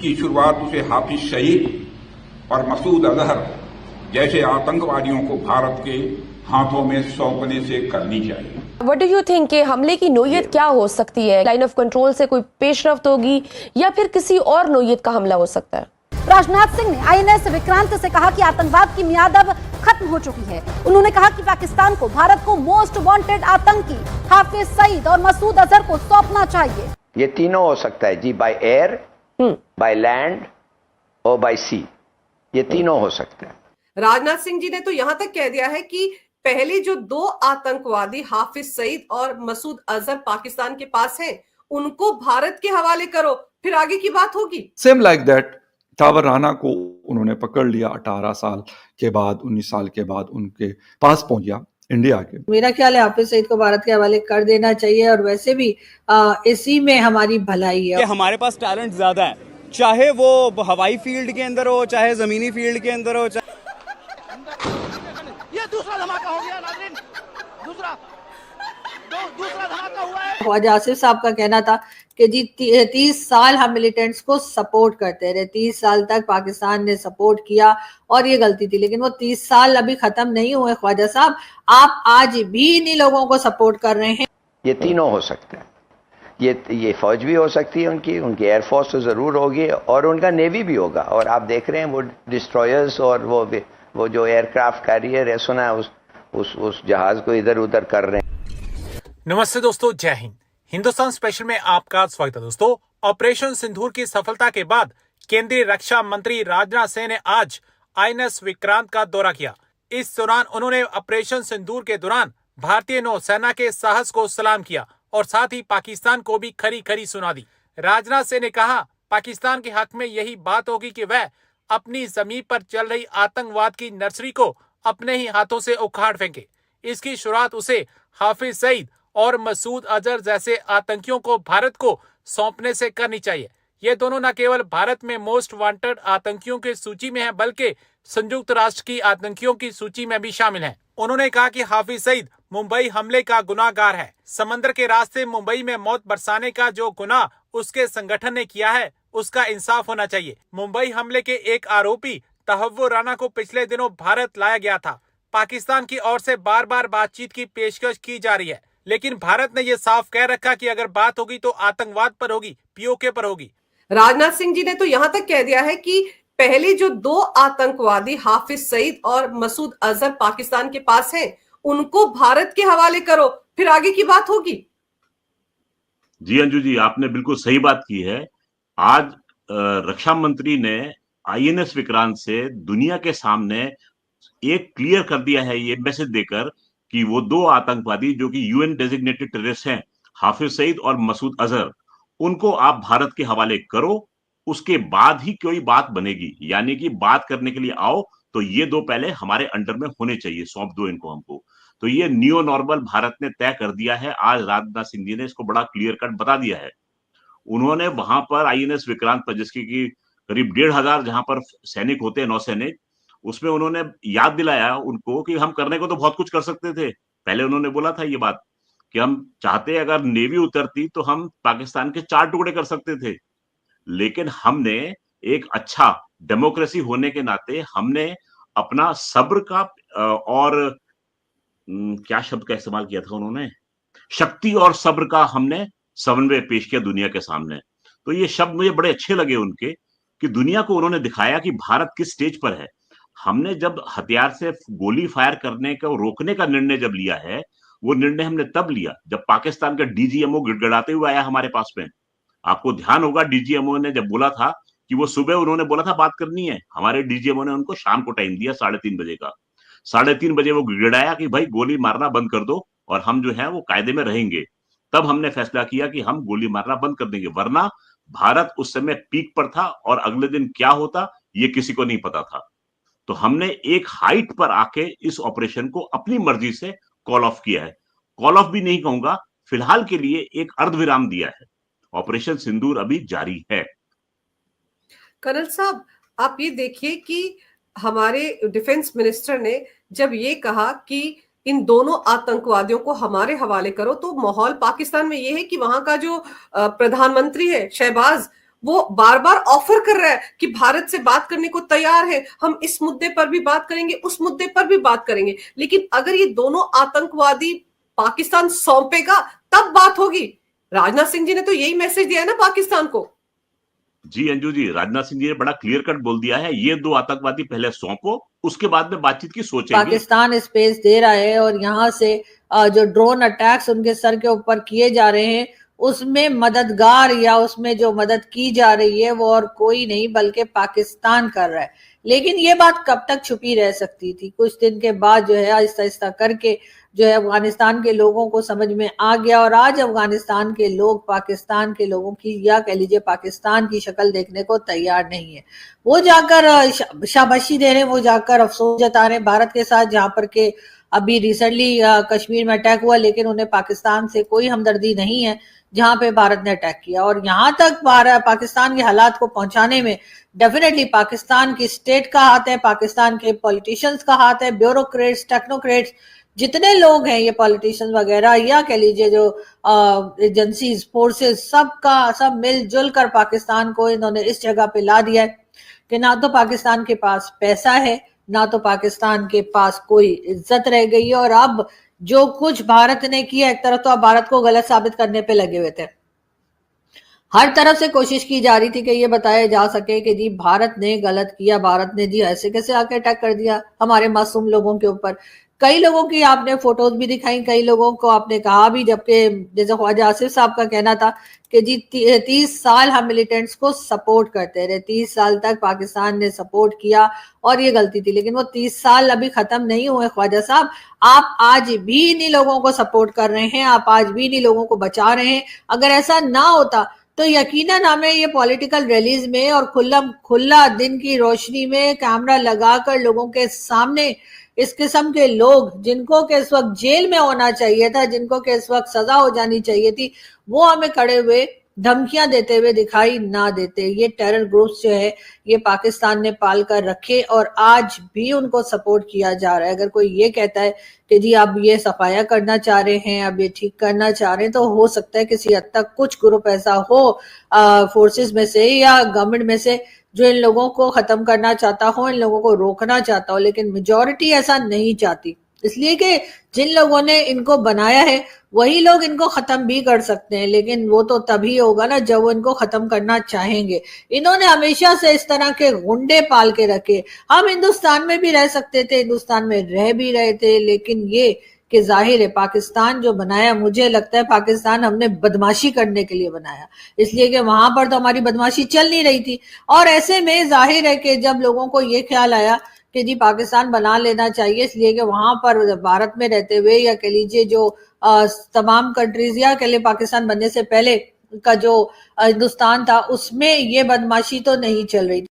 इसकी शुरुआत उसे हाफिज सईद और मसूद अजहर जैसे आतंकवादियों को भारत के हाथों में सौंपने से करनी चाहिए। What do you think कि हमले की नोयत क्या हो सकती है? लाइन ऑफ कंट्रोल से कोई पेशरफ्त होगी या फिर किसी और नोयत का हमला हो सकता है? राजनाथ सिंह ने आईएनएस विक्रांत से कहा कि आतंकवाद की मियाद अब खत्म हो चुकी है। उन्होंने कहा कि पाकिस्तान को भारत को मोस्ट वांटेड आतंकी हाफिज सईद और मसूद अजहर को सौंपना चाहिए। ये तीनों हो सकता है जी, बाय एयर, बाय लैंड और बाय सी, ये तीनों हो सकते हैं। राजनाथ सिंह जी ने तो यहां तक कह दिया है कि पहले जो 2 आतंकवादी हाफिज सईद और मसूद अजहर पाकिस्तान के पास हैं, उनको भारत के हवाले करो, फिर आगे की बात होगी। Same like that tower Rana को उन्होंने पकड़ लिया 18 साल के बाद, 19 साल के बाद उनके पास पहुंच गया इंडिया के। मेरा ख्याल है हाफिज सईद को भारत के हवाले कर देना चाहिए और वैसे भी इसी में हमारी भलाई है। हमारे पास टैलेंट ज्यादा है, चाहे वो हवाई फील्ड के अंदर हो, चाहे जमीनी फील्ड के अंदर हो। ये दूसरा धमाका हो गया नाज़रीन, दूसरा धमाका हुआ है। ख्वाजा आसिफ साहब का कहना था कि जी 30 साल हम मिलिटेंट्स को सपोर्ट करते रहे, 30 साल तक पाकिस्तान ने सपोर्ट किया और ये गलती थी, लेकिन वो 30 साल अभी खत्म नहीं हुए। ख्वाजा साहब, आप आज भी इन्हीं लोगों को सपोर्ट कर रहे हैं। ये तीनों हो सकते हैं, ये फौज भी हो सकती है उनकी एयरफोर्स तो जरूर होगी और उनका नेवी भी होगा। और आप देख रहे हैं वो डिस्ट्रॉयर्स और वो जो एयरक्राफ्ट कैरियर है, सुना है उस जहाज को इधर उधर कर रहे हैं। नमस्ते दोस्तों, जय हिंद। हिंदुस्तान स्पेशल में आपका स्वागत है। दोस्तों, ऑपरेशन सिंदूर की सफलता के बाद केंद्रीय रक्षा मंत्री राजनाथ सिंह ने आज आईएनएस विक्रांत का दौरा किया। इस दौरान उन्होंने ऑपरेशन सिंदूर के दौरान भारतीय नौसेना के साहस को सलाम किया और साथ ही पाकिस्तान को भी खरी खरी सुना दी। राजनाथ सिंह ने कहा, पाकिस्तान के हक में यही बात होगी कि वह अपनी जमीन पर चल रही आतंकवाद की नर्सरी को अपने ही हाथों से उखाड़ फेंके। इसकी शुरुआत उसे हाफिज सईद और मसूद अजहर जैसे आतंकियों को भारत को सौंपने से करनी चाहिए। ये दोनों न केवल भारत में मोस्ट वांटेड आतंकियों की सूची में हैं, बल्कि संयुक्त राष्ट्र की आतंकियों की सूची में भी शामिल हैं। उन्होंने कहा कि हाफिज सईद मुंबई हमले का गुनाहगार है। समंदर के रास्ते मुंबई में मौत बरसाने का जो गुनाह उसके संगठन ने किया है, उसका इंसाफ होना चाहिए। मुंबई हमले के एक आरोपी तहव्वुर राना को पिछले दिनों भारत लाया गया था। पाकिस्तान की ओर से बार बार बातचीत की पेशकश की जा रही है, लेकिन भारत ने यह साफ कह रखा कि अगर बात होगी तो आतंकवाद पर होगी, पीओके पर होगी। राजनाथ सिंह जी ने तो यहां तक कह दिया है कि पहले जो 2 आतंकवादी हाफिज सईद और मसूद अजहर पाकिस्तान के पास हैं, उनको भारत के हवाले करो, फिर आगे की बात होगी। जी अंजू जी, आपने बिल्कुल सही बात की है। आज रक्षा मंत्री ने आईएनएस विक्रांत से दुनिया के सामने एक क्लियर कर दिया है, ये मैसेज देकर कि वो 2 आतंकवादी जो कि यूएन डेजिग्नेटेड टेररिस्ट हैं, हाफिज सईद और मसूद अजहर, उनको आप भारत के हवाले करो, उसके बाद ही कोई बात बनेगी। यानी कि बात करने के लिए आओ तो ये 2 पहले हमारे अंडर में होने चाहिए, सौंप दो इनको हमको। तो ये न्यू नॉर्मल भारत ने तय कर दिया है। आज राजनाथ सिंह जी ने इसको बड़ा क्लियर कट बता दिया है। उन्होंने वहां पर आईएनएस विक्रांत पर, जिसकी करीब 1,500 जहां पर सैनिक होते हैं, नौसैनिक, उसमें उन्होंने याद दिलाया उनको कि हम करने को तो बहुत कुछ कर सकते थे। पहले उन्होंने बोला था ये बात कि हम चाहते अगर नेवी उतरती तो हम पाकिस्तान के 4 टुकड़े कर सकते थे, लेकिन हमने एक अच्छा डेमोक्रेसी होने के नाते हमने अपना सब्र का और क्या शब्द का इस्तेमाल किया था उन्होंने, शक्ति और सब्र का हमने समन्वय पेश किया दुनिया के सामने। तो ये शब्द मुझे बड़े अच्छे लगे उनके, कि दुनिया को उन्होंने दिखाया कि भारत किस स्टेज पर है। हमने जब हथियार से गोली फायर करने को रोकने का निर्णय जब लिया है, वो निर्णय हमने तब लिया जब पाकिस्तान का डीजीएमओ गिड़गिड़ाते हुए आया हमारे पास में। आपको ध्यान होगा, डीजीएमओ ने जब बोला था कि वो सुबह उन्होंने बोला था बात करनी है, हमारे डीजीएमओ ने उनको शाम को टाइम दिया 3:30 बजे का। 3:30 बजे वो गिड़गिड़ाया कि भाई गोली मारना बंद कर दो और हम जो है वो कायदे में रहेंगे। तब हमने फैसला किया कि हम गोली मारना बंद कर देंगे, वरना भारत उस समय पीक पर था और अगले दिन क्या होता ये किसी को नहीं पता था। तो हमने एक हाइट पर आके इस ऑपरेशन को अपनी मर्जी से कॉल ऑफ किया है। कॉल ऑफ भी नहीं कहूंगा, फिलहाल के लिए एक अर्धविराम दिया है। ऑपरेशन सिंदूर अभी जारी है। कर्नल साहब, आप ये देखिए कि हमारे डिफेंस मिनिस्टर ने जब ये कहा कि इन दोनों आतंकवादियों को हमारे हवाले करो, तो माहौल पाकिस्तान में ये है कि वहां का जो प्रधानमंत्री है शहबाज, वो बार बार ऑफर कर रहा है कि भारत से बात करने को तैयार है, हम इस मुद्दे पर भी बात करेंगे, उस मुद्दे पर भी बात करेंगे। लेकिन अगर ये दोनों आतंकवादी पाकिस्तान सौंपेगा तब बात होगी। राजनाथ सिंह जी ने तो यही मैसेज दिया है ना पाकिस्तान को। जी अंजू जी, राजनाथ सिंह जी ने बड़ा क्लियर कट बोल दिया है, ये दो आतंकवादी पहले सौंपो, उसके बाद में बातचीत की सोचेंगे। पाकिस्तान स्पेस दे रहा है और यहाँ से जो ड्रोन अटैक्स उनके सर के ऊपर किए जा रहे हैं, उसमें मददगार या उसमें जो मदद की जा रही है वो और कोई नहीं बल्कि पाकिस्तान कर रहा है। लेकिन ये बात कब तक छुपी रह सकती थी? कुछ दिन के बाद जो है आहिस्ता आहिस्ता करके जो है अफगानिस्तान के लोगों को समझ में आ गया और आज अफगानिस्तान के लोग पाकिस्तान के लोगों की या कह लीजिए पाकिस्तान की शक्ल देखने को तैयार नहीं है। वो जाकर शाबाशी दे रहे हैं, वो जाकर अफसोस जता रहे हैं भारत के साथ, जहां पर के अभी रिसेंटली कश्मीर में अटैक हुआ, लेकिन उन्हें पाकिस्तान से कोई हमदर्दी नहीं है जहां पे भारत ने अटैक किया। और यहां तक पाकिस्तान के हालात को पहुंचाने में डेफिनेटली पाकिस्तान की स्टेट का हाथ है, पाकिस्तान के पॉलिटिशियंस का हाथ है, ब्यूरोक्रेट्स, टेक्नोक्रेट्स, जितने लोग हैं ये पॉलिटिशियंस वगैरह या कह लीजिए जो एजेंसीज, फोर्सेस, सब मिलजुल कर पाकिस्तान को इन्होंने इस जगह पे ला दिया है कि ना तो पाकिस्तान के पास पैसा है, ना तो पाकिस्तान के पास कोई इज्जत रह गई है। और अब जो कुछ भारत ने किया, एक तरफ तो अब भारत को गलत साबित करने पे लगे हुए थे, हर तरफ से कोशिश की जा रही थी कि ये बताया जा सके कि जी भारत ने गलत किया, भारत ने जी ऐसे कैसे आके अटैक कर दिया हमारे मासूम लोगों के ऊपर। कई लोगों की आपने फोटोज भी दिखाई, कई लोगों को आपने कहा भी, जबकि जैसे ख्वाजा आसिफ साहब का कहना था कि जी 30 साल हम मिलिटेंट्स को सपोर्ट करते रहे, 30 साल तक पाकिस्तान ने सपोर्ट किया और ये गलती थी। लेकिन वो 30 साल अभी खत्म नहीं हुए ख्वाजा साहब, आप आज भी इन्हीं लोगों को सपोर्ट कर रहे हैं, आप आज भी इन्हीं लोगों को बचा रहे हैं। अगर ऐसा ना होता तो यकीनन हमें ये पॉलिटिकल रैलीज में और खुला दिन की रोशनी में कैमरा लगाकर लोगों के सामने इस किस्म के लोग जिनको के इस वक्त जेल में होना चाहिए था, जिनको के इस वक्त सजा हो जानी चाहिए थी, वो हमें खड़े हुए धमकियां देते हुए दिखाई ना देते। ये टेरर ग्रुप्स जो है ये पाकिस्तान ने पाल कर रखे और आज भी उनको सपोर्ट किया जा रहा है। अगर कोई ये कहता है कि जी आप ये सफाया करना चाह रहे हैं, अब ये ठीक करना चाह रहे हैं, तो हो सकता है किसी हद तक कुछ ग्रुप ऐसा हो फोर्सेस में से या गवर्नमेंट में से जो इन लोगों को खत्म करना चाहता हो, इन लोगों को रोकना चाहता हो, लेकिन मेजॉरिटी ऐसा नहीं चाहती। इसलिए कि जिन लोगों ने इनको बनाया है वही लोग इनको खत्म भी कर सकते हैं, लेकिन वो तो तभी होगा ना जब वो इनको खत्म करना चाहेंगे। इन्होंने हमेशा से इस तरह के गुंडे पाल के रखे। हम हिंदुस्तान में भी रह सकते थे, हिंदुस्तान में रह भी रहे थे, लेकिन ये कि जाहिर है पाकिस्तान जो बनाया, मुझे लगता है पाकिस्तान हमने बदमाशी करने के लिए बनाया, इसलिए कि वहां पर तो हमारी बदमाशी चल नहीं रही थी। और ऐसे में जाहिर है कि जब लोगों को ये ख्याल आया कि जी पाकिस्तान बना लेना चाहिए, इसलिए कि वहां पर भारत में रहते हुए या कह लीजिए जो तमाम कंट्रीज या कह लीजिए पाकिस्तान बनने से पहले का जो हिंदुस्तान था उसमें ये बदमाशी तो नहीं चल रही थी।